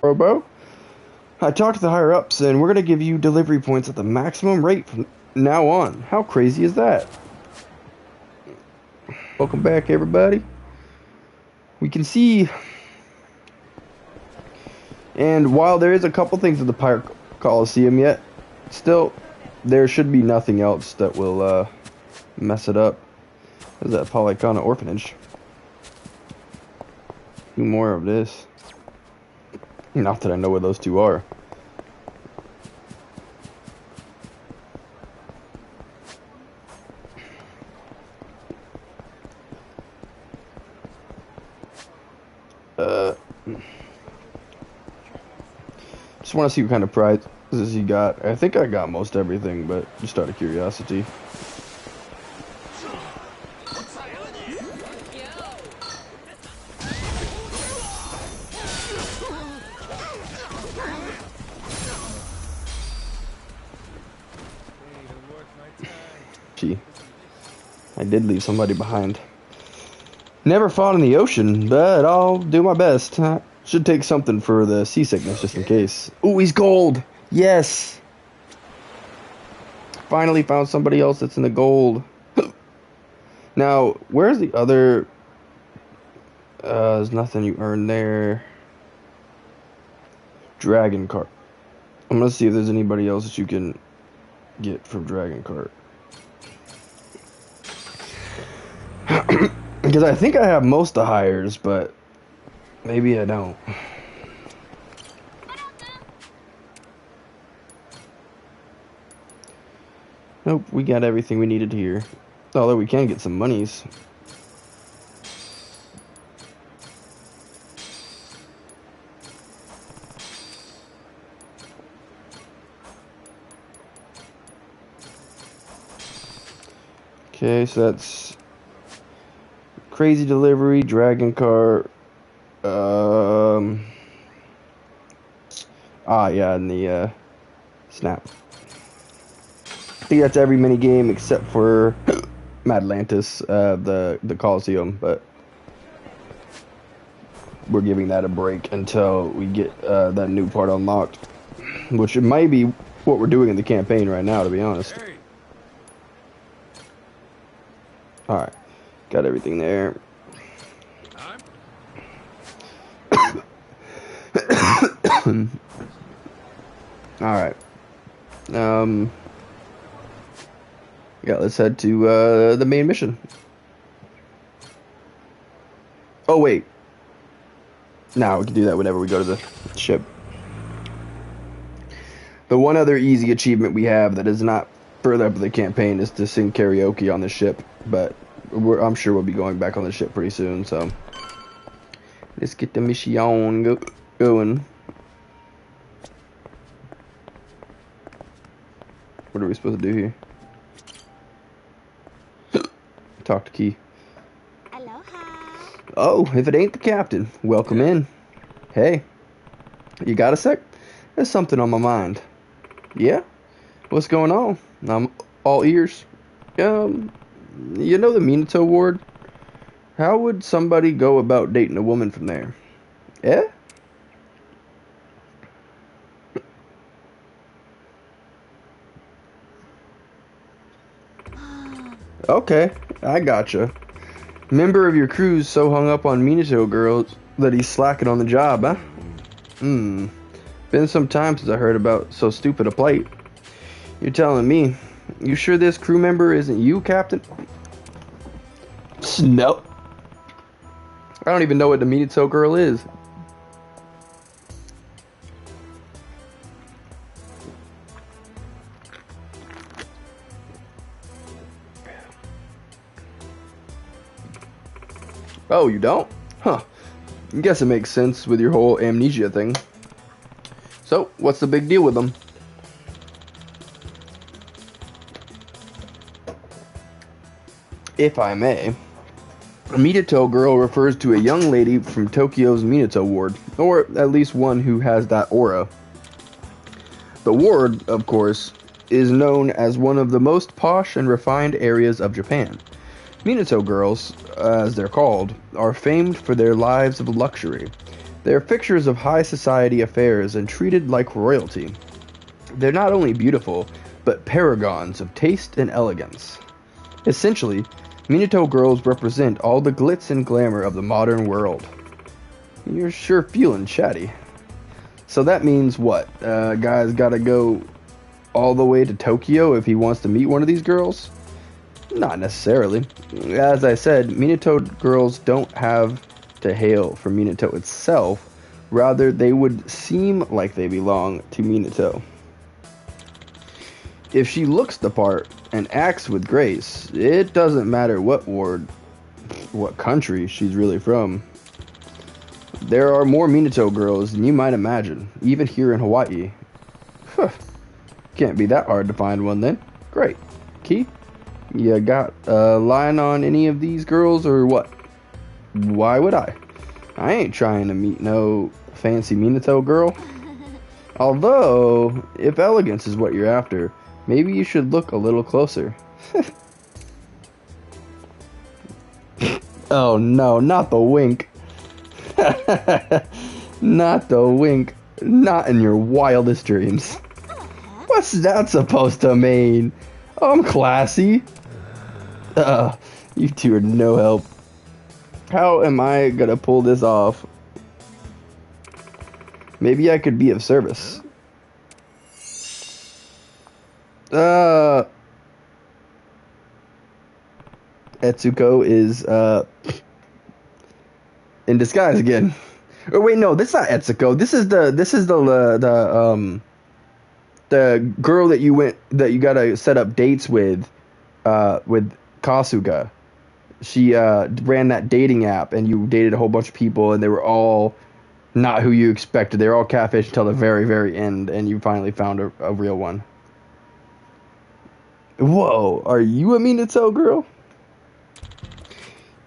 Robo. I talked to the higher ups, and we're gonna give you delivery points at the maximum rate from now on. How crazy is that? Welcome back, everybody. We can see, and while there is a couple things in the Pirate Coliseum yet, still, there should be nothing else that will mess it up. There's that Polycana orphanage. More of this. Not that I know where those two are. Just want to see what kind of prizes you got. I think I got most everything, but just out of curiosity. Gee, I did leave somebody behind. Never fought in the ocean, but I'll do my best. Should take something for the seasickness just in case. Ooh, he's gold! Yes! Finally found somebody else that's in the gold. Now, where's the other... there's nothing you earn there. Dragon Cart. I'm gonna see if there's anybody else that you can get from Dragon Cart. Because I think I have most of the hires, but maybe I don't. Nope, we got everything we needed here. Although we can get some monies. Okay, so that's crazy delivery, Dragon Cart. Yeah, and the snap. I think that's every mini game except for Madlantis, the Coliseum, but we're giving that a break until we get that new part unlocked, which it might be what we're doing in the campaign right now, to be honest. All right, got everything there. All right. Yeah, let's head to the main mission. Oh wait. No, we can do that whenever we go to the ship. The one other easy achievement we have that is not further up in the campaign is to sing karaoke on the ship, but I'm sure we'll be going back on the ship pretty soon, so let's get the mission going. What are we supposed to do here? Talk to Key. Aloha. Oh, if it ain't the captain, welcome in. Hey, you got a sec? There's something on my mind. Yeah? What's going on? I'm all ears. You know the Minato ward? How would somebody go about dating a woman from there? Yeah? Okay, I gotcha. Member of your crew's so hung up on Minato girls that he's slacking on the job, huh? Been some time since I heard about so stupid a plight. You're telling me. You sure this crew member isn't you, Captain? Nope. I don't even know what the Minato girl is. Oh, you don't? Huh. I guess it makes sense with your whole amnesia thing. So, what's the big deal with them? If I may, a Minato girl refers to a young lady from Tokyo's Minato ward, or at least one who has that aura. The ward, of course, is known as one of the most posh and refined areas of Japan. Minato girls, as they're called, are famed for their lives of luxury. They're fixtures of high society affairs and treated like royalty. They're not only beautiful, but paragons of taste and elegance. Essentially, Minato girls represent all the glitz and glamour of the modern world. You're sure feeling chatty. So that means what? Guy's gotta go all the way to Tokyo if he wants to meet one of these girls? Not necessarily. As I said, Minato girls don't have to hail from Minato itself. Rather, they would seem like they belong to Minato. If she looks the part and acts with grace, it doesn't matter what ward, what country she's really from. There are more Minato girls than you might imagine, even here in Hawaii. Huh. Can't be that hard to find one then. Great. Key? You got a line on any of these girls or what? Why would I? I ain't trying to meet no fancy Minato girl. Although, if elegance is what you're after, maybe you should look a little closer. Oh no, not the wink. Not the wink. Not in your wildest dreams. What's that supposed to mean? I'm classy. You two are no help. How am I gonna pull this off? Maybe I could be of service. Etsuko is in disguise again. Oh wait, no, this is not Etsuko. This is the girl that you gotta set up dates with Kasuga. She ran that dating app, and you dated a whole bunch of people, and they were all not who you expected. They were all catfish until the very, very end, and you finally found a real one. Whoa, are you a Minato girl?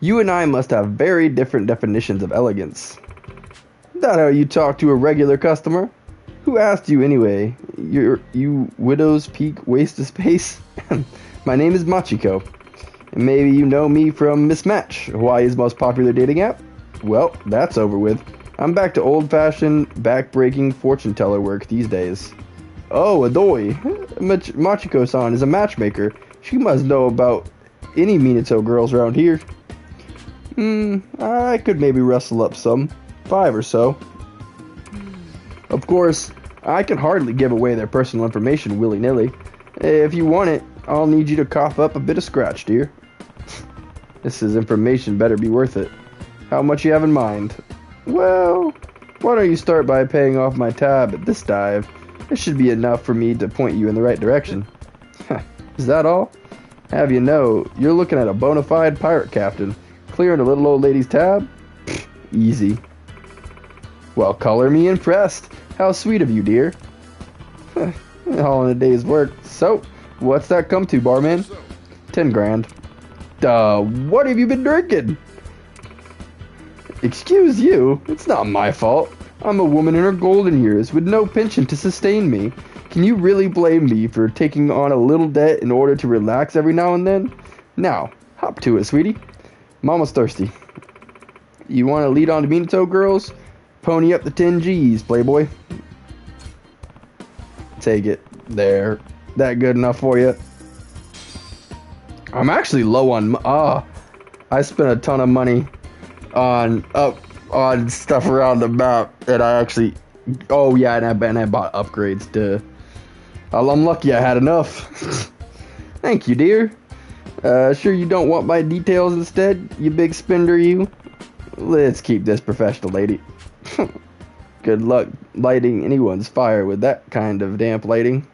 You and I must have very different definitions of elegance. That how you talk to a regular customer? Who asked you anyway? You widow's peak waste of space? My name is Machiko. And maybe you know me from Mismatch, Hawaii's most popular dating app? Well, that's over with. I'm back to old-fashioned, back-breaking fortune teller work these days. Oh, Adoi. Machiko-san is a matchmaker. She must know about any Minato girls around here. I could maybe rustle up some. 5 or so. Of course, I can hardly give away their personal information willy-nilly. If you want it, I'll need you to cough up a bit of scratch, dear. This is information better be worth it. How much you have in mind? Well, why don't you start by paying off my tab at this dive? This should be enough for me to point you in the right direction. Is that all? Have you know, you're looking at a bona fide pirate captain. Clearing a little old lady's tab? Easy. Well, color me impressed. How sweet of you, dear. All in a day's work. So, what's that come to, barman? 10 grand. What have you been drinking? Excuse you? It's not my fault. I'm a woman in her golden years with no pension to sustain me. Can you really blame me for taking on a little debt in order to relax every now and then? Now, hop to it, sweetie. Mama's thirsty. You want to lead on to Minato girls? Pony up the 10 G's, playboy. Take it. There. That good enough for you? I'm actually low on... I spent a ton of money on stuff around the map, and I actually... Oh, yeah, and I bought upgrades to... I'm lucky I had enough. Thank you, dear. Sure you don't want my details instead, you big spender, you? Let's keep this professional, lady. Good luck lighting anyone's fire with that kind of damp lighting.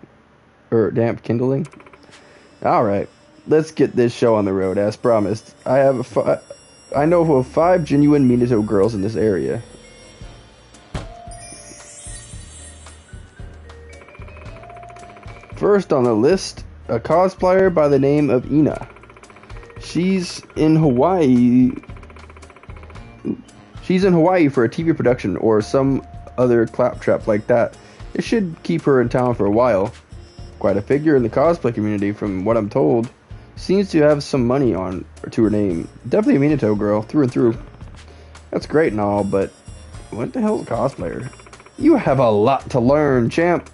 Or damp kindling. Alright, let's get this show on the road, as promised. I know of 5 genuine Minato girls in this area. First on the list, a cosplayer by the name of Ina. She's in Hawaii for a TV production or some other claptrap like that. It should keep her in town for a while. Quite a figure in the cosplay community, from what I'm told. Seems to have some money to her name. Definitely a Minato girl, through and through. That's great and all, but What the hell's a cosplayer? You have a lot to learn, champ.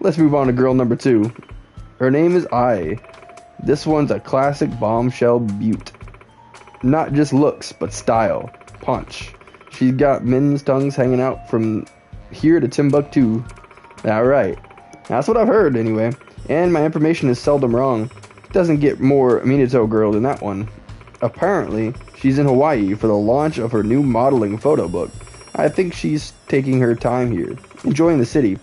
Let's move on to girl number 2. Her name is Ai. This one's a classic bombshell beaut. Not just looks, but style. Punch. She's got men's tongues hanging out from here to Timbuktu. Alright. That's what I've heard, anyway. And my information is seldom wrong. Doesn't get more Minato girl than that one. Apparently, she's in Hawaii for the launch of her new modeling photo book. I think she's taking her time here, enjoying the city.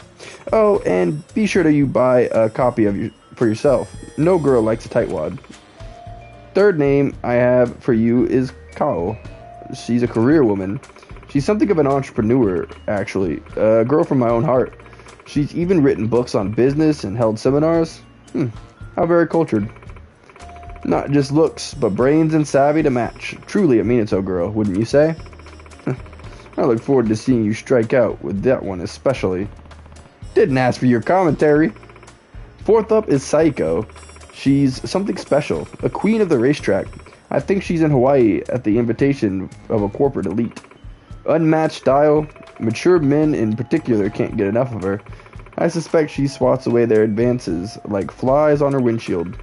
Oh, and be sure to buy a copy of for yourself. No girl likes a tightwad. Third name I have for you is Kao. She's a career woman. She's something of an entrepreneur, actually. A girl from my own heart. She's even written books on business and held seminars. How very cultured. Not just looks, but brains and savvy to match. Truly a Minato girl, wouldn't you say? I look forward to seeing you strike out with that one especially. Didn't ask for your commentary. Fourth up is Saiko. She's something special, a queen of the racetrack. I think she's in Hawaii at the invitation of a corporate elite. Unmatched style, mature men in particular can't get enough of her. I suspect she swats away their advances like flies on her windshield.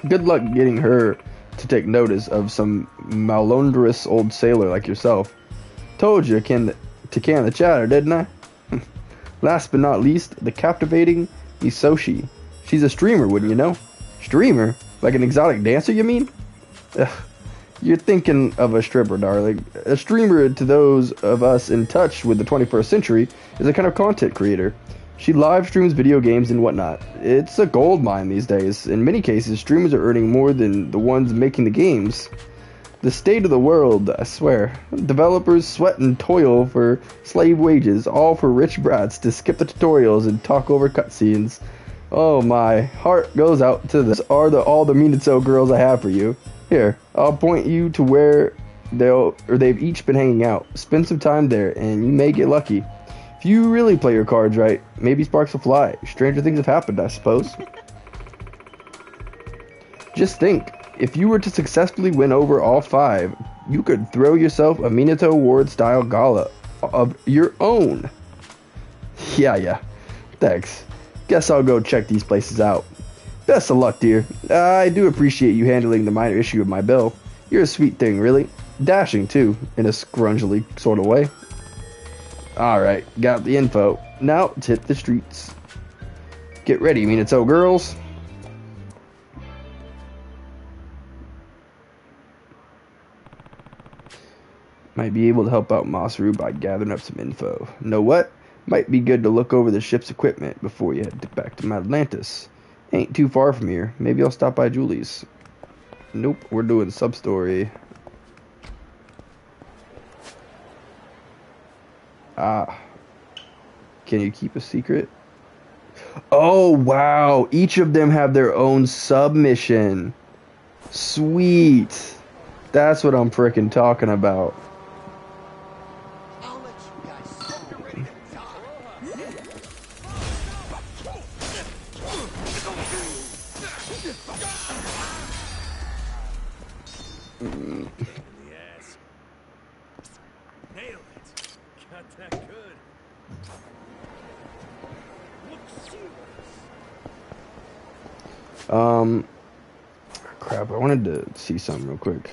Good luck getting her to take notice of some malodorous old sailor like yourself. Told you to can the chatter, didn't I? Last but not least, the captivating Misoshi. She's a streamer, wouldn't you know? Streamer? Like an exotic dancer, you mean? Ugh. You're thinking of a stripper, darling. A streamer, to those of us in touch with the 21st century, is a kind of content creator. She live streams video games and whatnot. It's a gold mine these days. In many cases, streamers are earning more than the ones making the games. The state of the world, I swear. Developers sweat and toil for slave wages, all for rich brats to skip the tutorials and talk over cutscenes. Oh, my heart goes out to this. Are all the Minato girls I have for you. Here, I'll point you to where they've each been hanging out. Spend some time there, and you may get lucky. If you really play your cards right, maybe sparks will fly. Stranger things have happened, I suppose. Just think, if you were to successfully win over all 5, you could throw yourself a Minato Award-style gala of your own. Yeah. Thanks. Guess I'll go check these places out. Best of luck, dear. I do appreciate you handling the minor issue of my bill. You're a sweet thing, really. Dashing, too, in a scrungily sort of way. Alright, got the info. Now, let's hit the streets. Get ready, Minato girls. Might be able to help out Masaru by gathering up some info. Know what? Might be good to look over the ship's equipment before you head back to Atlantis. Ain't too far from here. Maybe I'll stop by Julie's. Nope, we're doing sub-story. Can you keep a secret? Oh, wow. Each of them have their own submission. Sweet. That's what I'm frickin' talking about. Yes. Nailed it. Got that good. Look serious. Crap, I wanted to see something real quick.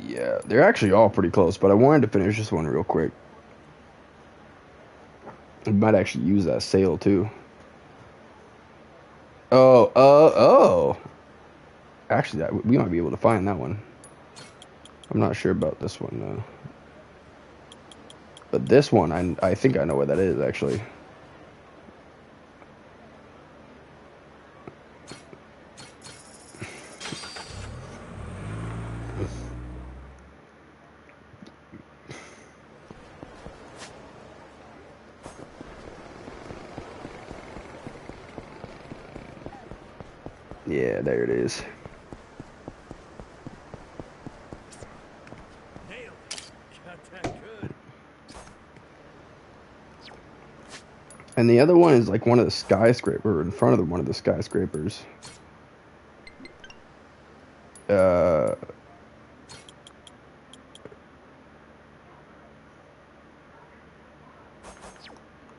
Yeah, they're actually all pretty close, but I wanted to finish this one real quick. We might actually use that sale too. Oh. Actually, we might be able to find that one. I'm not sure about this one though. But this one, I think I know what that is actually. Yeah, there it is. nailed it. Got that good. And the other one is like one of the skyscraper in front of one of the skyscrapers. Uh,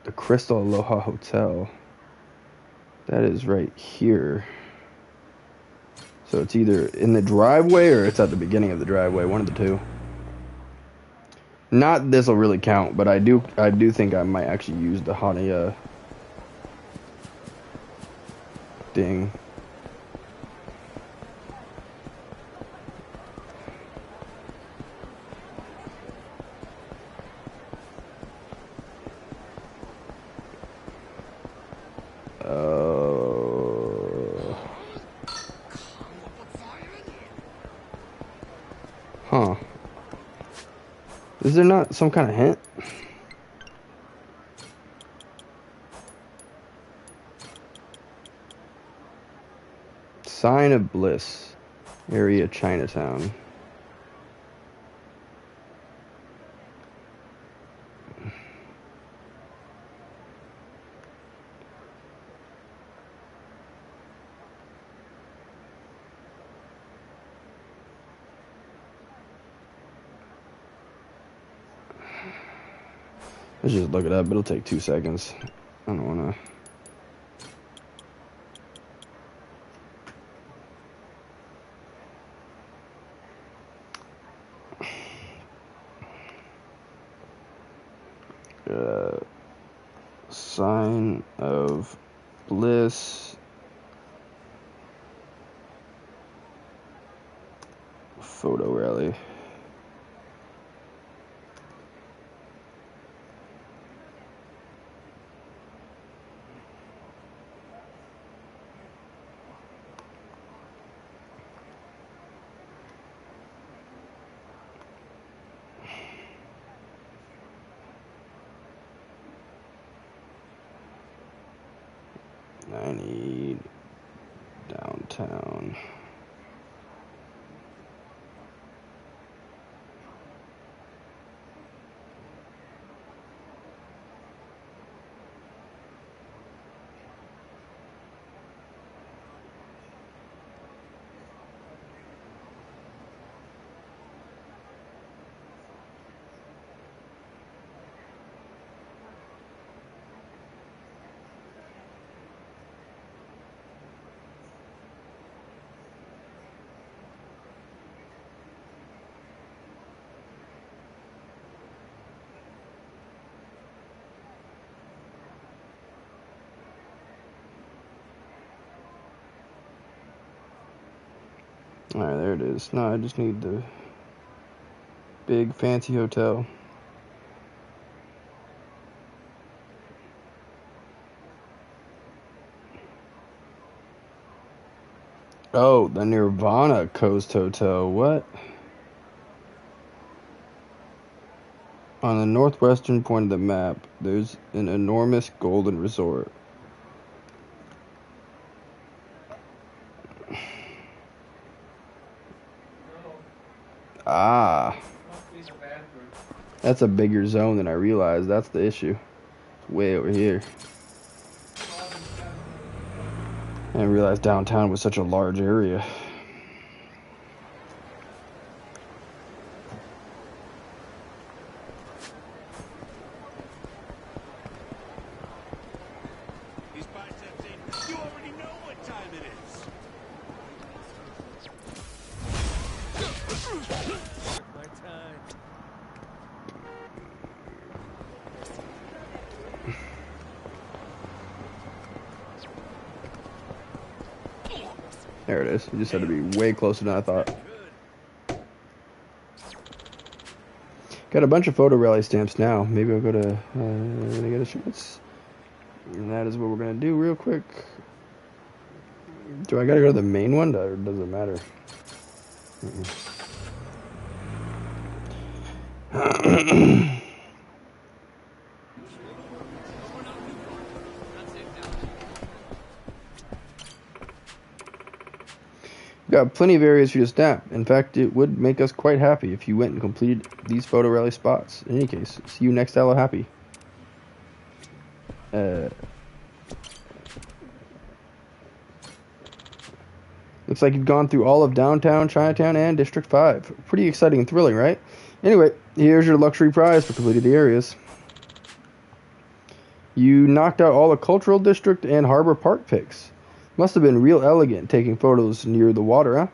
the Crystal Aloha Hotel. That is right here. So it's either in the driveway or it's at the beginning of the driveway. One of the two. Not this will really count, but I do think I might actually use the Hania thing. Huh. Is there not some kind of hint? Sign of Bliss. Area Chinatown. Let's just look it up. It'll take 2 seconds. I don't wanna. Sign of Bliss. Photo rally. I need downtown. Alright, there it is. No, I just need the big fancy hotel. Oh, the Nirvana Coast Hotel. What? On the northwestern point of the map, there's an enormous golden resort. Ah. That's a bigger zone than I realized. That's the issue. It's way over here. I didn't realize downtown was such a large area. These biceps in. You already know what time it is. My time. There it is. You just had to be way closer than I thought. Got a bunch of photo rally stamps now. Maybe I'll go to get a shirts. And that is what we're gonna do real quick. Do I gotta go to the main one, or does it matter? Got plenty of areas for you to snap. In fact, it would make us quite happy if you went and completed these photo rally spots. In any case, see you next Hello Happy. The Looks like you've gone through all of downtown, Chinatown, and District 5. Pretty exciting and thrilling, right? Anyway, here's your luxury prize for completing the areas. You knocked out all the Cultural District and Harbor Park pics. Must have been real elegant taking photos near the water, huh?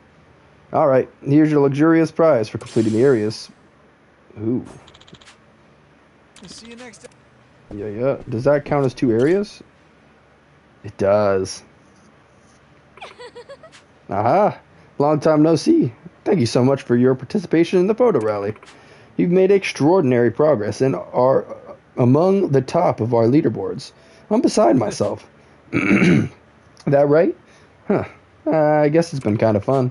Alright, here's your luxurious prize for completing the areas. Ooh. See you next time. Yeah. Does that count as 2 areas? It does. Aha! Long time no see. Thank you so much for your participation in the photo rally. You've made extraordinary progress and are among the top of our leaderboards. I'm beside myself. That right? Huh. I guess it's been kind of fun.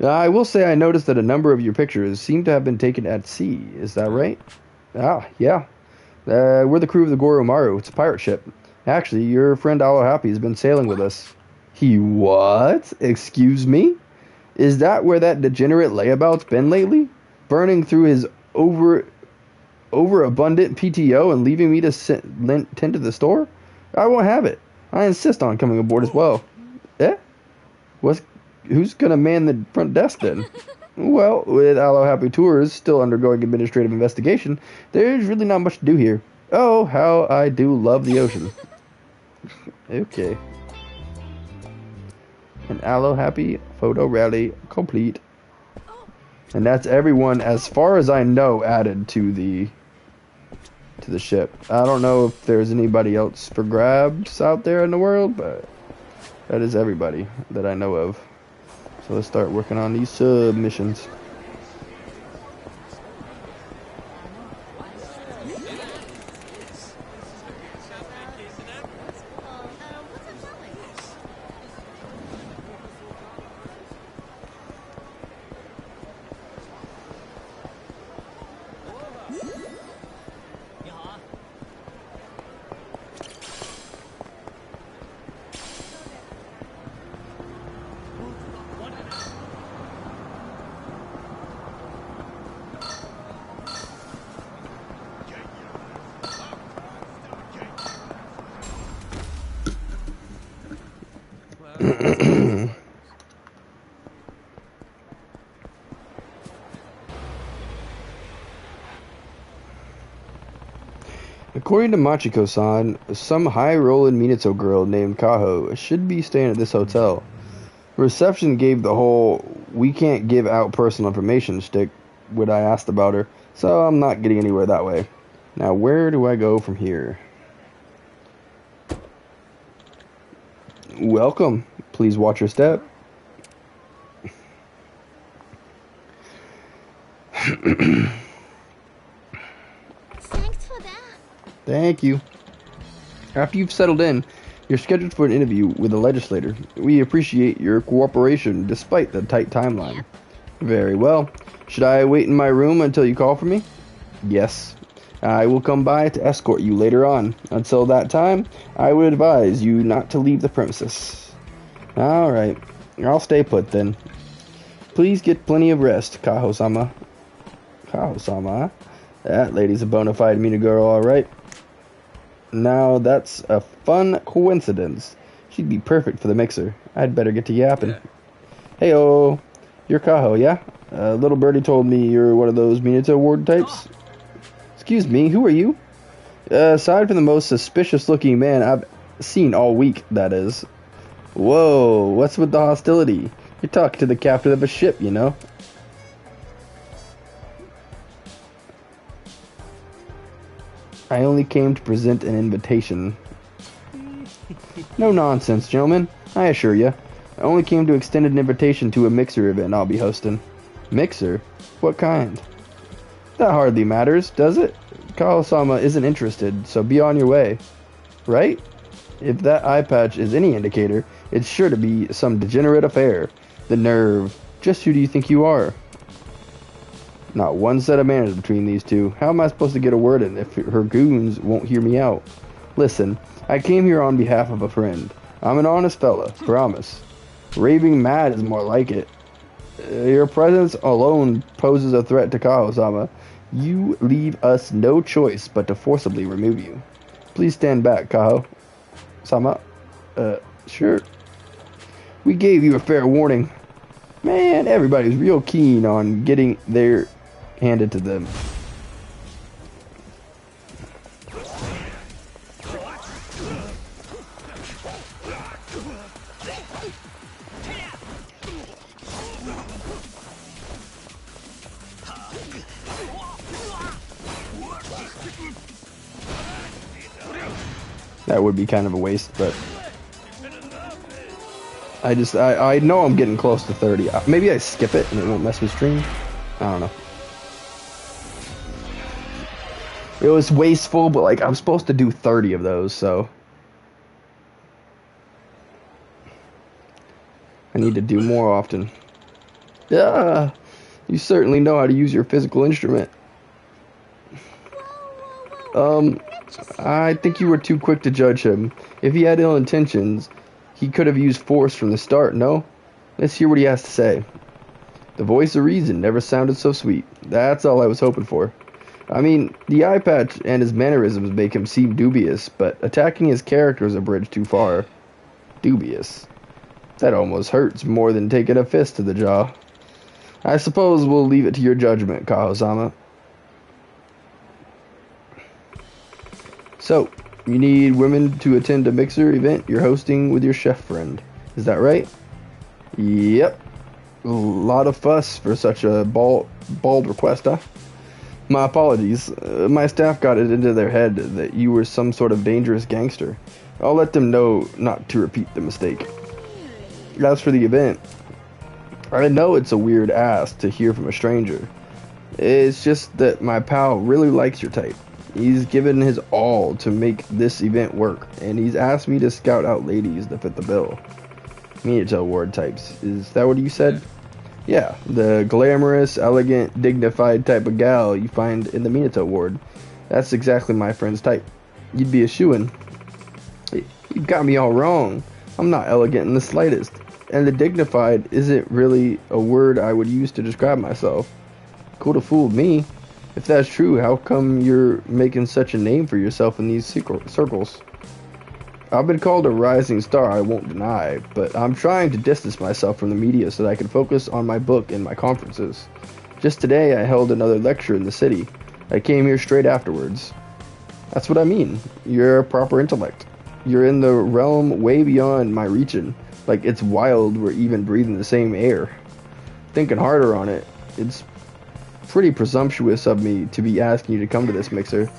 I will say I noticed that a number of your pictures seem to have been taken at sea. Is that right? Ah, yeah. We're the crew of the Goromaru. It's a pirate ship. Actually, your friend Aloe Happy has been sailing with us. He what? Excuse me? Is that where that degenerate layabout's been lately? Burning through his overabundant PTO and leaving me to tend to the store? I won't have it. I insist on coming aboard as well. Eh? Who's gonna man the front desk then? Well, with Aloe Happy Tours still undergoing administrative investigation, there's really not much to do here. Oh, how I do love the ocean. Okay. An Aloe Happy photo rally complete. And that's everyone, as far as I know, added to the ship. I don't know if there's anybody else for grabs out there in the world, but that is everybody that I know of. So let's start working on these submissions. According to Machiko-san, some high-rolling Minato girl named Kaho should be staying at this hotel. Reception gave the whole "we can't give out personal information" shtick when I asked about her, so I'm not getting anywhere that way. Now, where do I go from here? Welcome. Please watch your step. Thanks for that. Thank you. After you've settled in, you're scheduled for an interview with a legislator. We appreciate your cooperation despite the tight timeline. Very well. Should I wait in my room until you call for me? Yes. I will come by to escort you later on. Until that time, I would advise you not to leave the premises. Alright. I'll stay put then. Please get plenty of rest, Kaho-sama. Kaho-sama? That lady's a bona fide Mina girl, alright. Now, that's a fun coincidence. She'd be perfect for the mixer. I'd better get to yapping. Yeah. Hey-oh. You're Kaho, yeah? Little birdie told me you're one of those Minato ward types. Excuse me, who are you? Aside from the most suspicious-looking man I've seen all week, that is. Whoa, what's with the hostility? You're talking to the captain of a ship, you know? I only came to present an invitation. No nonsense, gentlemen. I assure you. I only came to extend an invitation to a mixer event I'll be hosting. Mixer? What kind? That hardly matters, does it? Kaho-sama isn't interested, so be on your way. Right? If that eye patch is any indicator, it's sure to be some degenerate affair. The nerve. Just who do you think you are? Not one set of manners between these two. How am I supposed to get a word in if her goons won't hear me out? Listen, I came here on behalf of a friend. I'm an honest fella, promise. Raving mad is more like it. Your presence alone poses a threat to Kaho-sama. You leave us no choice but to forcibly remove you. Please stand back, Kaho-sama. Sure. We gave you a fair warning. Man, everybody's real keen on getting their handed to them. That would be kind of a waste, but I know I'm getting close to 30. Maybe I skip it and it won't mess with stream. I don't know. It was wasteful, but like I'm supposed to do 30 of those, so I need to do more often. Yeah, you certainly know how to use your physical instrument. I think you were too quick to judge him. If he had ill intentions, he could have used force from the start, no? Let's hear what he has to say. The voice of reason never sounded so sweet. That's all I was hoping for. I mean, the eye patch and his mannerisms make him seem dubious, but attacking his character is a bridge too far. Dubious. That almost hurts more than taking a fist to the jaw. I suppose we'll leave it to your judgment, Kaho-sama. So, you need women to attend a mixer event you're hosting with your chef friend. Is that right? Yep. A lot of fuss for such a bald request, huh? My apologies. My staff got it into their head that you were some sort of dangerous gangster. I'll let them know not to repeat the mistake. As for the event, I know it's a weird ask to hear from a stranger. It's just that my pal really likes your type. He's given his all to make this event work, and he's asked me to scout out ladies that fit the bill. Minato ward types. Is that what you said? Yeah, the glamorous, elegant, dignified type of gal you find in the Minato ward. That's exactly my friend's type. You'd be a shoo-in. You got me all wrong. I'm not elegant in the slightest. And the dignified isn't really a word I would use to describe myself. Could have fooled me. If that's true, how come you're making such a name for yourself in these circles? I've been called a rising star, I won't deny, but I'm trying to distance myself from the media so that I can focus on my book and my conferences. Just today, I held another lecture in the city. I came here straight afterwards. That's what I mean. You're a proper intellect. You're in the realm way beyond my region. Like, it's wild we're even breathing the same air. Thinking harder on it, it's pretty presumptuous of me to be asking you to come to this mixer.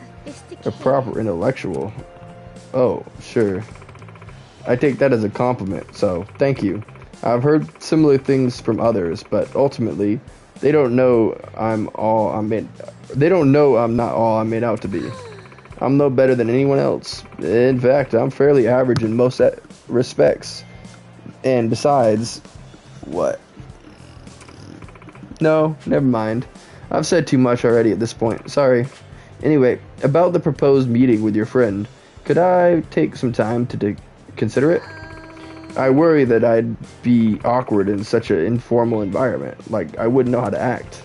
A proper intellectual. Oh, sure. I take that as a compliment, so thank you. I've heard similar things from others, but ultimately, they don't know I'm not all I'm made out to be. I'm no better than anyone else. In fact, I'm fairly average in most respects. And besides, what? No, never mind. I've said too much already at this point. Sorry. Anyway, about the proposed meeting with your friend, could I take some time to consider it? I worry that I'd be awkward in such an informal environment. Like, I wouldn't know how to act.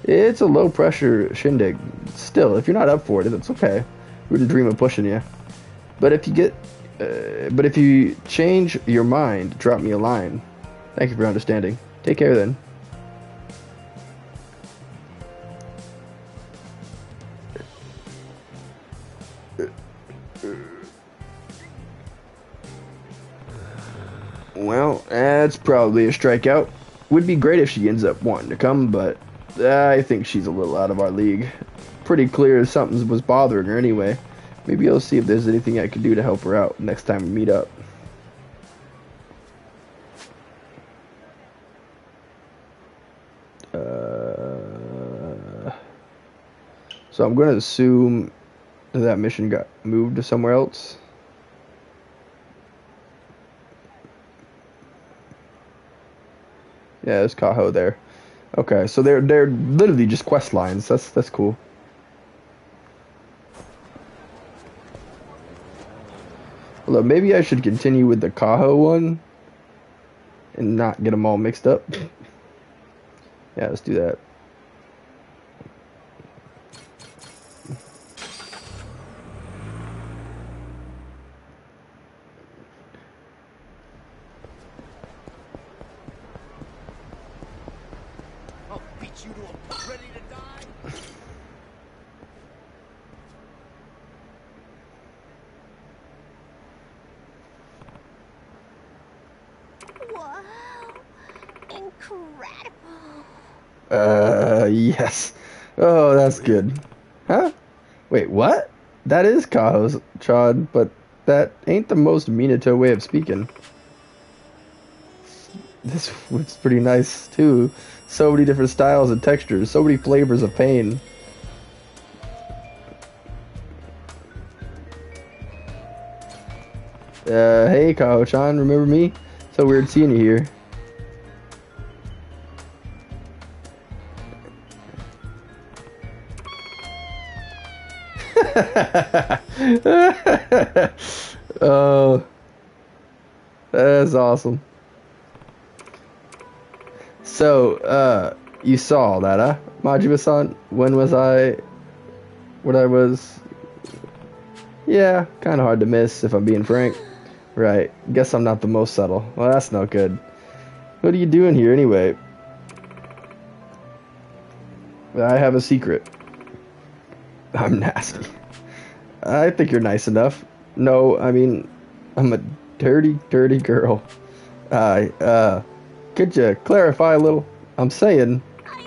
It's a low-pressure shindig. Still, if you're not up for it, it's okay. Wouldn't dream of pushing you. But if you change your mind, drop me a line. Thank you for understanding. Take care then. Well, that's probably a strikeout. Would be great if she ends up wanting to come, but I think she's a little out of our league. Pretty clear something was bothering her anyway. Maybe I'll see if there's anything I can do to help her out next time we meet up. So I'm going to assume that mission got moved to somewhere else. Yeah, there's Kaho there. Okay, so they're literally just quest lines. That's cool. Although maybe I should continue with the Kaho one and not get them all mixed up. Yeah, let's do that. you to a ready to die? Wow. Incredible. Yes. Oh, that's good. Huh? Wait, what? That is Kaho's Chad, but that ain't the most Minato way of speaking. This was pretty nice, too. So many different styles and textures, so many flavors of pain. Hey, Kaho-chan, remember me? So weird seeing you here. Oh, that's awesome. So, you saw that, huh? Majima-san, when I was, yeah, kind of hard to miss, if I'm being frank. Right, guess I'm not the most subtle. Well, that's not good. What are you doing here, anyway? I have a secret. I'm nasty. I think you're nice enough. No, I mean, I'm a dirty, dirty girl. Could you clarify a little? I'm saying, I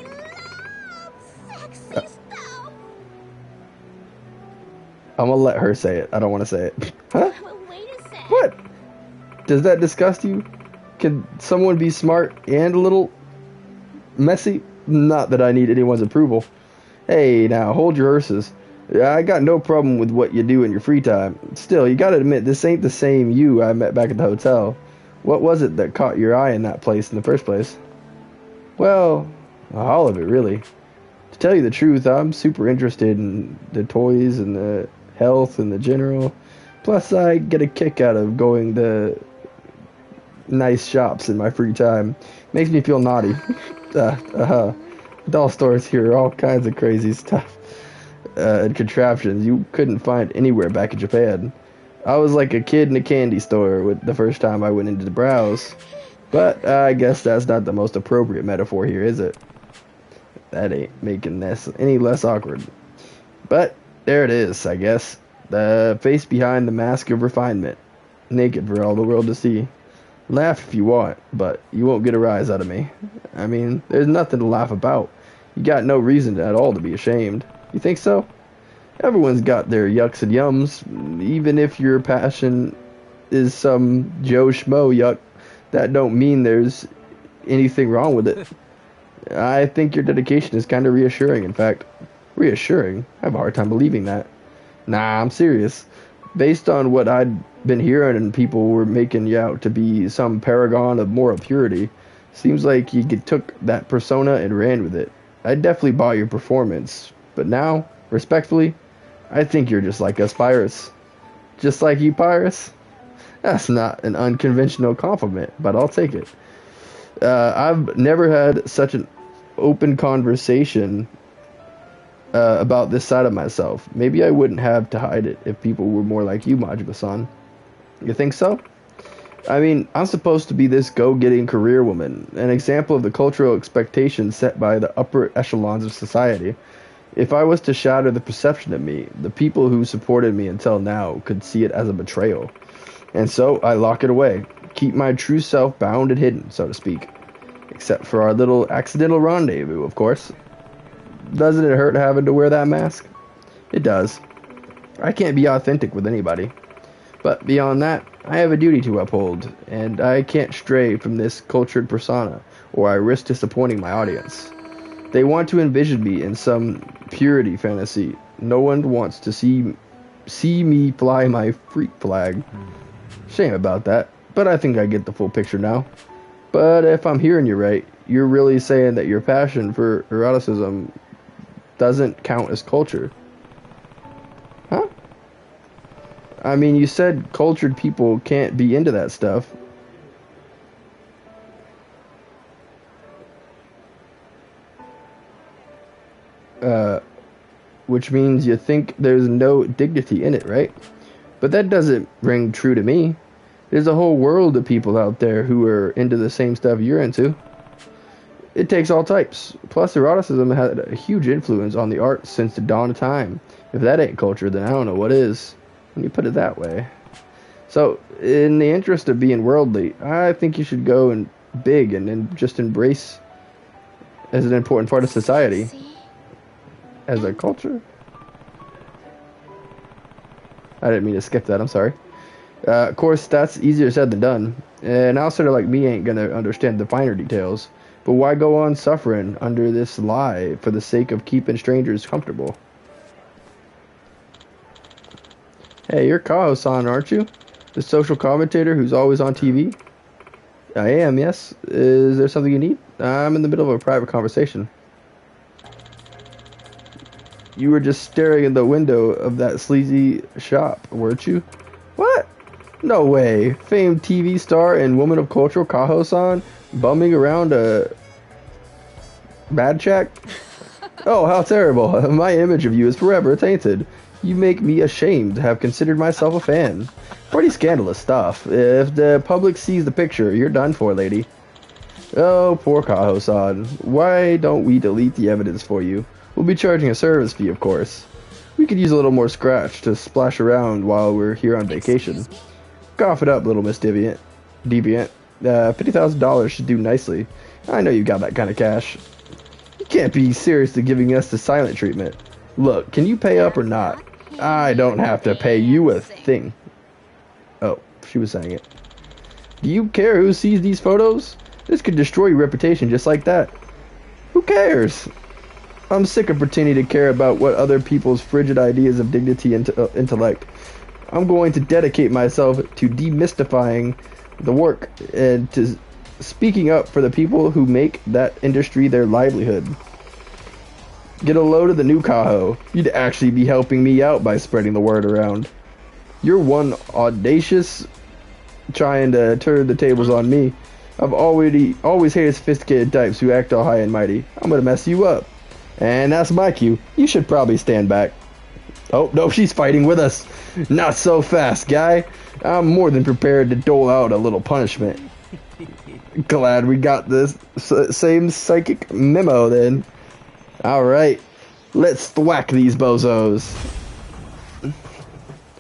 love sexy stuff. I'm gonna let her say it. I don't want to say it. Huh? But wait a sec. What? Does that disgust you? Can someone be smart and a little messy? Not that I need anyone's approval. Hey, now, hold your horses. I got no problem with what you do in your free time. Still, you gotta admit, this ain't the same you I met back at the hotel. What was it that caught your eye in that place in the first place? Well, all of it, really. To tell you the truth, I'm super interested in the toys and the health and the general. Plus, I get a kick out of going to nice shops in my free time. Makes me feel naughty. Doll stores here are all kinds of crazy stuff and contraptions you couldn't find anywhere back in Japan. I was like a kid in a candy store with the first time I went into the browse. But I guess that's not the most appropriate metaphor here, is it? That ain't making this any less awkward. But there it is, I guess. The face behind the mask of refinement. Naked for all the world to see. Laugh if you want, but you won't get a rise out of me. I mean, there's nothing to laugh about. You got no reason at all to be ashamed. You think so? Everyone's got their yucks and yums. Even if your passion is some Joe Schmo yuck, that don't mean there's anything wrong with it. I think your dedication is kind of reassuring, in fact. Reassuring? I have a hard time believing that. Nah, I'm serious. Based on what I'd been hearing and people were making you out to be some paragon of moral purity, seems like you took that persona and ran with it. I definitely bought your performance, but now, respectfully, I think you're just like us pirates. Just like you pirates? That's not an unconventional compliment, but I'll take it. I've never had such an open conversation about this side of myself. Maybe I wouldn't have to hide it if people were more like you, Majima-san. You think so? I mean, I'm supposed to be this go-getting career woman, an example of the cultural expectations set by the upper echelons of society. If I was to shatter the perception of me, the people who supported me until now could see it as a betrayal. And so I lock it away, keep my true self bound and hidden, so to speak. Except for our little accidental rendezvous, of course. Doesn't it hurt having to wear that mask? It does. I can't be authentic with anybody. But beyond that, I have a duty to uphold, and I can't stray from this cultured persona, or I risk disappointing my audience. They want to envision me in some purity fantasy. No one wants to see me fly my freak flag. Shame about that, but I think I get the full picture now. But if I'm hearing you right, you're really saying that your passion for eroticism doesn't count as culture. Huh? I mean, you said cultured people can't be into that stuff. Which means you think there's no dignity in it, right? But that doesn't ring true to me. There's a whole world of people out there who are into the same stuff you're into. It takes all types. Plus, eroticism had a huge influence on the arts since the dawn of time. If that ain't culture, then I don't know what is. When you put it that way. So, in the interest of being worldly, I think you should go and big and just embrace as an important part of society. As a culture? I didn't mean to skip that, I'm sorry. Of course, that's easier said than done. An outsider like me ain't gonna understand the finer details. But why go on suffering under this lie for the sake of keeping strangers comfortable? Hey, you're Kaho-san, aren't you? The social commentator who's always on TV? I am, yes. Is there something you need? I'm in the middle of a private conversation. You were just staring in the window of that sleazy shop, weren't you? What? No way. Famed TV star and woman of culture Kaho-san bumming around a bad check? Oh, how terrible. My image of you is forever tainted. You make me ashamed to have considered myself a fan. Pretty scandalous stuff. If the public sees the picture, you're done for, lady. Oh, poor Kaho-san. Why don't we delete the evidence for you? We'll be charging a service fee, of course. We could use a little more scratch to splash around while we're here on vacation. Cough it up, little Miss Deviant. $50,000 should do nicely. I know you got that kind of cash. You can't be seriously giving us the silent treatment. Look, can you pay up or not? I don't have to pay you a thing. Oh, she was saying it. Do you care who sees these photos? This could destroy your reputation just like that. Who cares? I'm sick of pretending to care about what other people's frigid ideas of dignity and intellect. I'm going to dedicate myself to demystifying the work and to speaking up for the people who make that industry their livelihood. Get a load of the new Kaho. You'd actually be helping me out by spreading the word around. You're one audacious trying to turn the tables on me. I've always hated sophisticated types who act all high and mighty. I'm gonna mess you up. And that's my cue. You should probably stand back. Oh, no, she's fighting with us. Not so fast, guy. I'm more than prepared to dole out a little punishment. Glad we got this same psychic memo then. Alright, let's thwack these bozos.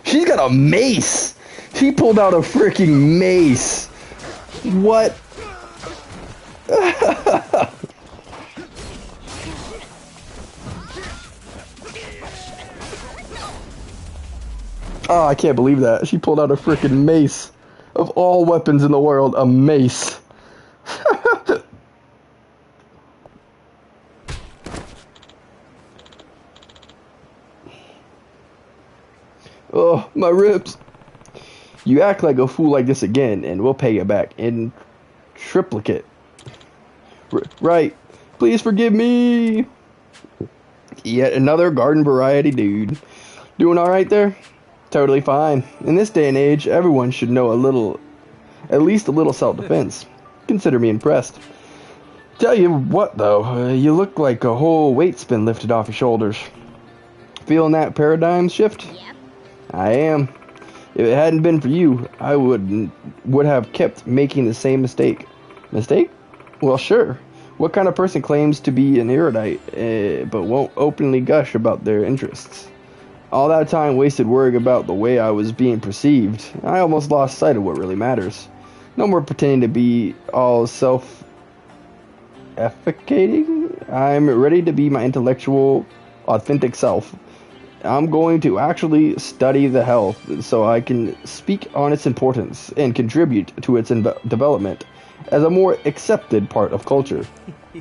She's got a mace! She pulled out a freaking mace! What? Oh, I can't believe that. She pulled out a freaking mace. Of all weapons in the world, a mace. Oh, my ribs. You act like a fool like this again, and we'll pay you back in triplicate. Right. Please forgive me. Yet another garden variety dude. Doing alright there? Totally fine. In this day and age, everyone should know at least a little self-defense. Consider me impressed. Tell you what, though, you look like a whole weight's been lifted off your shoulders. Feeling that paradigm shift? Yep. I am. If it hadn't been for you, I would have kept making the same mistake. Mistake? Well, sure. What kind of person claims to be an erudite, but won't openly gush about their interests? All that time wasted worrying about the way I was being perceived, I almost lost sight of what really matters. No more pretending to be all self-efficating. I'm ready to be my intellectual, authentic self. I'm going to actually study the health so I can speak on its importance and contribute to its development as a more accepted part of culture.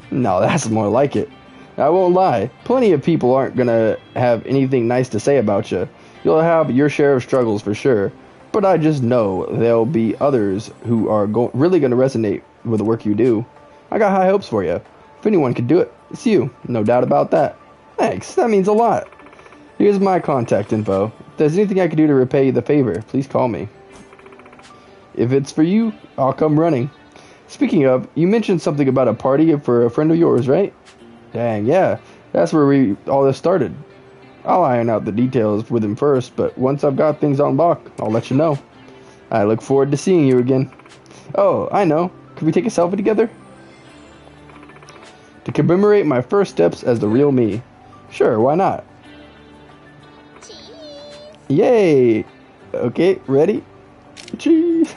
No, that's more like it. I won't lie, plenty of people aren't gonna have anything nice to say about you. You'll have your share of struggles for sure, but I just know there'll be others who are really gonna resonate with the work you do. I got high hopes for you. If anyone could do it, it's you, no doubt about that. Thanks, that means a lot. Here's my contact info. If there's anything I can do to repay you the favor, please call me. If it's for you, I'll come running. Speaking of, you mentioned something about a party for a friend of yours, right? Dang, yeah. That's where all this started. I'll iron out the details with him first, but once I've got things on lock, I'll let you know. I look forward to seeing you again. Oh, I know. Could we take a selfie together? commemorate my first steps as the real me. Sure, why not? Cheese. Yay! Okay, ready? Cheese!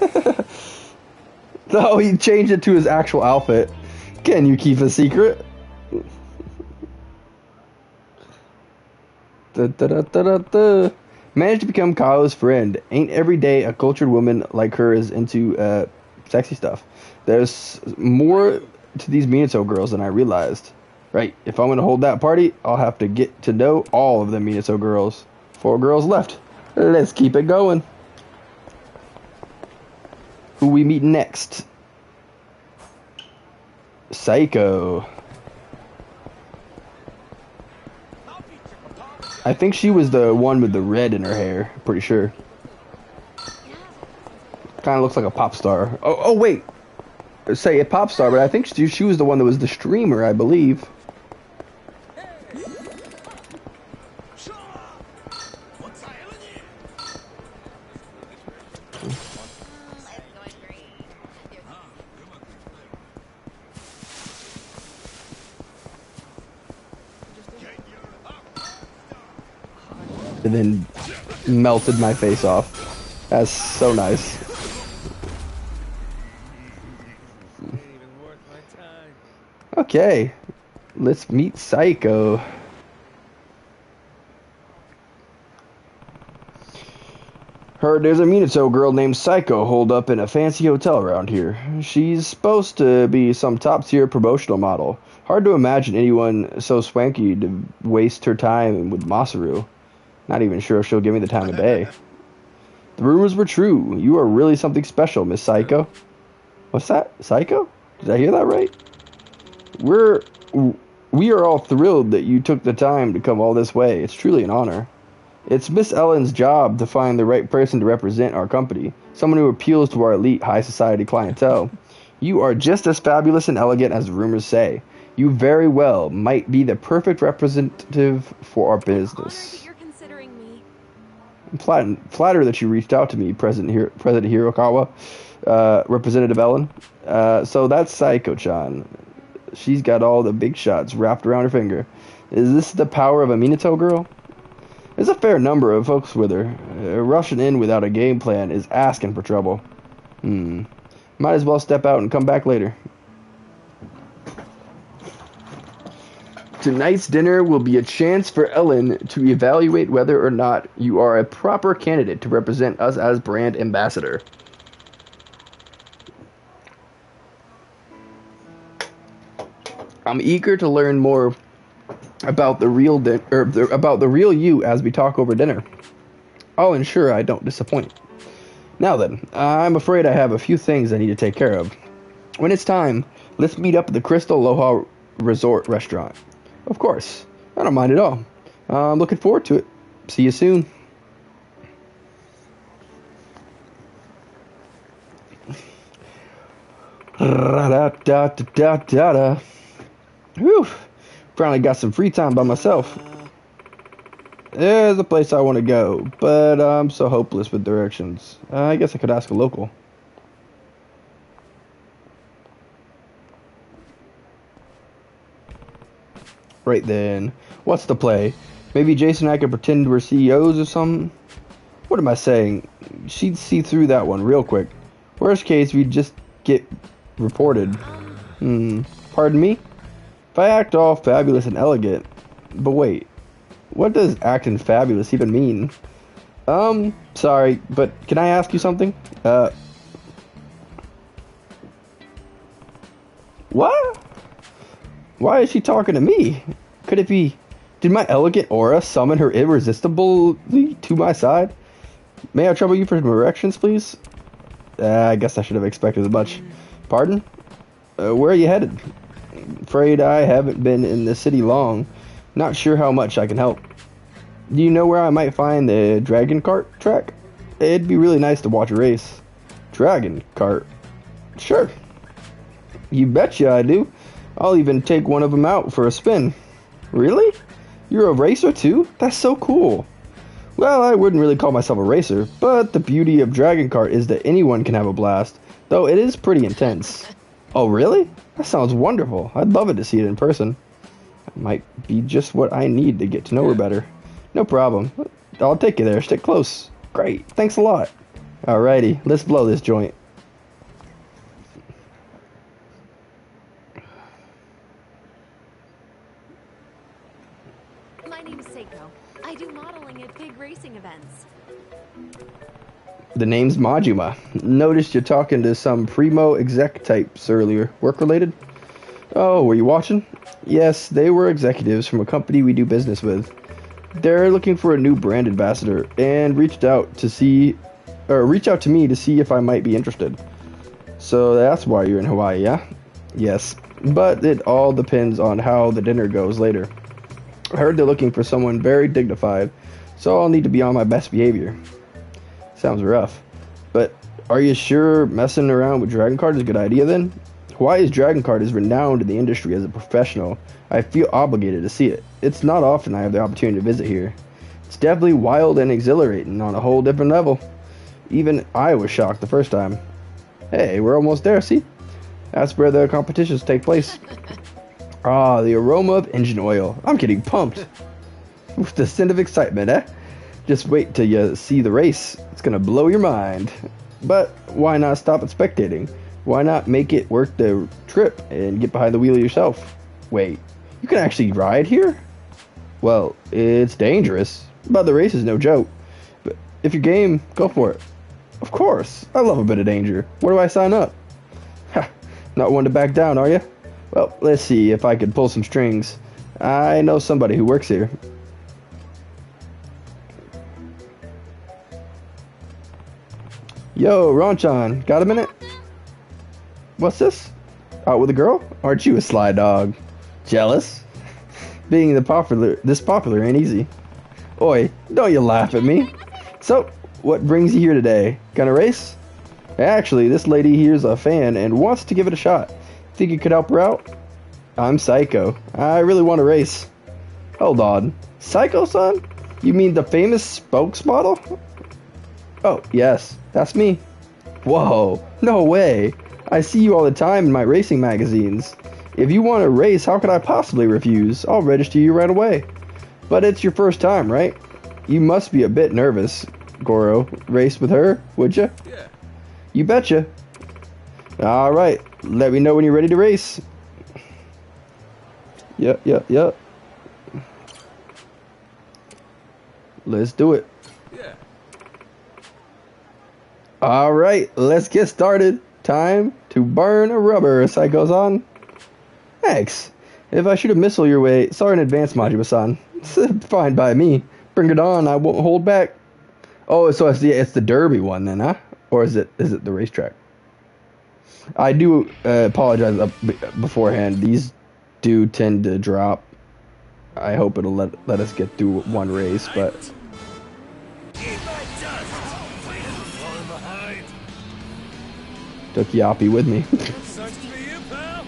Oh, he changed it to his actual outfit. Can you keep a secret? Da. Managed to become Kyle's friend. Ain't every day a cultured woman like her is into sexy stuff. There's more to these Minato girls than I realized. Right, if I'm gonna hold that party, I'll have to get to know all of the Minato girls. 4 girls left. Let's keep it going. Who we meet next? Psycho. I think she was the one with the red in her hair. Pretty sure. Kind of looks like a pop star. Oh wait. Say a pop star, but I think she was the one that was the streamer, I believe. And then melted my face off. That's so nice. Okay, let's meet Psycho. Heard there's a Minato girl named Psycho holed up in a fancy hotel around here. She's supposed to be some top-tier promotional model. Hard to imagine anyone so swanky to waste her time with Masaru. Not even sure if she'll give me the time of day. The rumors were true. You are really something special, Miss Psycho. What's that? Psycho? Did I hear that right? We are all thrilled that you took the time to come all this way. It's truly an honor. It's Miss Ellen's job to find the right person to represent our company, someone who appeals to our elite high society clientele. You are just as fabulous and elegant as the rumors say. You very well might be the perfect representative for our business. You're considering me. I'm flattered that you reached out to me, President Hirokawa, Representative Ellen. So that's Psycho-chan. She's got all the big shots wrapped around her finger. Is this the power of a Minato girl? There's a fair number of folks with her. Rushing in without a game plan is asking for trouble. Might as well step out and come back later. Tonight's dinner will be a chance for Ellen to evaluate whether or not you are a proper candidate to represent us as brand ambassador. I'm eager to learn more about the real about the real you as we talk over dinner. I'll ensure I don't disappoint. Now then, I'm afraid I have a few things I need to take care of. When it's time, let's meet up at the Crystal Aloha Resort Restaurant. Of course, I don't mind at all. I'm looking forward to it. See you soon. Whew. Finally got some free time by myself. There's a place I want to go, but I'm so hopeless with directions. I guess I could ask a local. Right then. What's the play? Maybe Jason and I could pretend we're CEOs or something? What am I saying? She'd see through that one real quick. Worst case, we'd just get reported. Pardon me? If I act all fabulous and elegant... But wait. What does acting fabulous even mean? Sorry, but can I ask you something? What? Why is she talking to me? Could it be... Did my elegant aura summon her irresistibly to my side? May I trouble you for directions, please? I guess I should have expected as much. Pardon? Where are you headed? Afraid I haven't been in the city long. Not sure how much I can help. Do you know where I might find the dragon cart track? It'd be really nice to watch a race. Dragon cart? Sure. You betcha I do. I'll even take one of them out for a spin. Really? You're a racer too? That's so cool. Well, I wouldn't really call myself a racer, but the beauty of Dragon Kart is that anyone can have a blast, though it is pretty intense. Oh, really? That sounds wonderful. I'd love it to see it in person. It might be just what I need to get to know her better. No problem. I'll take you there. Stick close. Great. Thanks a lot. Alrighty, let's blow this joint. My name is Seiko. I do modeling at big racing events. The name's Majima. Noticed you talking to some primo exec types earlier. Work related? Oh, were you watching? Yes, they were executives from a company we do business with. They're looking for a new brand ambassador and reach out to me to see if I might be interested. So that's why you're in Hawaii, yeah? Yes, but it all depends on how the dinner goes later. I heard they're looking for someone very dignified, so I'll need to be on my best behavior. Sounds rough. But are you sure messing around with Dragon Card is a good idea then? Hawaii's Dragon Card is renowned in the industry as a professional. I feel obligated to see it. It's not often I have the opportunity to visit here. It's definitely wild and exhilarating on a whole different level. Even I was shocked the first time. Hey, we're almost there, see? That's where the competitions take place. Ah, the aroma of engine oil. I'm getting pumped. With the scent of excitement, eh? Just wait till you see the race. It's gonna blow your mind. But why not stop at spectating? Why not make it worth the trip and get behind the wheel yourself? Wait, you can actually ride here? Well, it's dangerous, but the race is no joke. But if you're game, go for it. Of course, I love a bit of danger. Where do I sign up? Ha, not one to back down, are you? Well, let's see if I could pull some strings. I know somebody who works here. Yo, Ronchan, got a minute? What's this? Out with a girl? Aren't you a sly dog? Jealous? Being this popular ain't easy. Oi, don't you laugh at me. So, what brings you here today? Gonna race? Actually, this lady here's a fan and wants to give it a shot. Think you could help her out? I'm Psycho. I really want to race. Hold on. Psycho-san? You mean the famous spokesmodel? Oh, yes, that's me. Whoa, no way. I see you all the time in my racing magazines. If you want to race, how could I possibly refuse? I'll register you right away. But it's your first time, right? You must be a bit nervous. Goro, race with her, would you? Yeah. You betcha. Alright, let me know when you're ready to race. Yep. Let's do it. Yeah. Alright, let's get started. Time to burn a rubber, Psycho-san. Thanks. If I shoot a missile your way, sorry in advance, Majima-san. Fine by me. Bring it on, I won't hold back. Oh, so it's the derby one then, huh? Or is it the racetrack? I do apologize beforehand. These do tend to drop. I hope it'll let us get through one race, but Eat my dust. Falling behind. took Yappy with me. Sucks to be you, pal.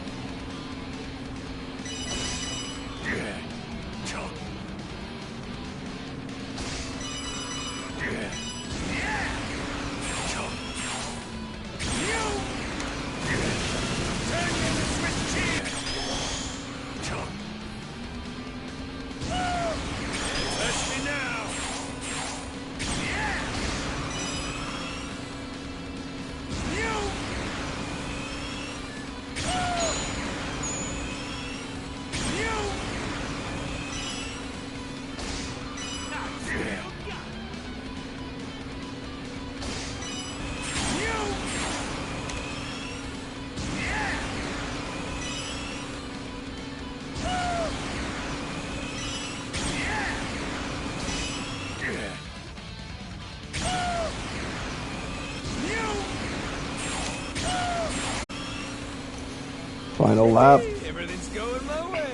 Touch me now. Final lap. Everything's going my way.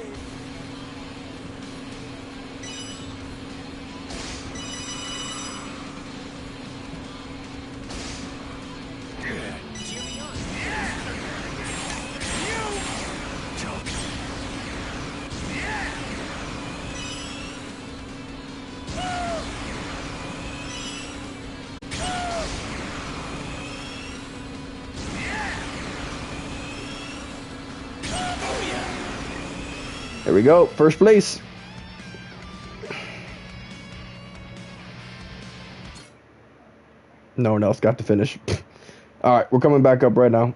There we go. First place. No one else got to finish. All right, we're coming back up right now.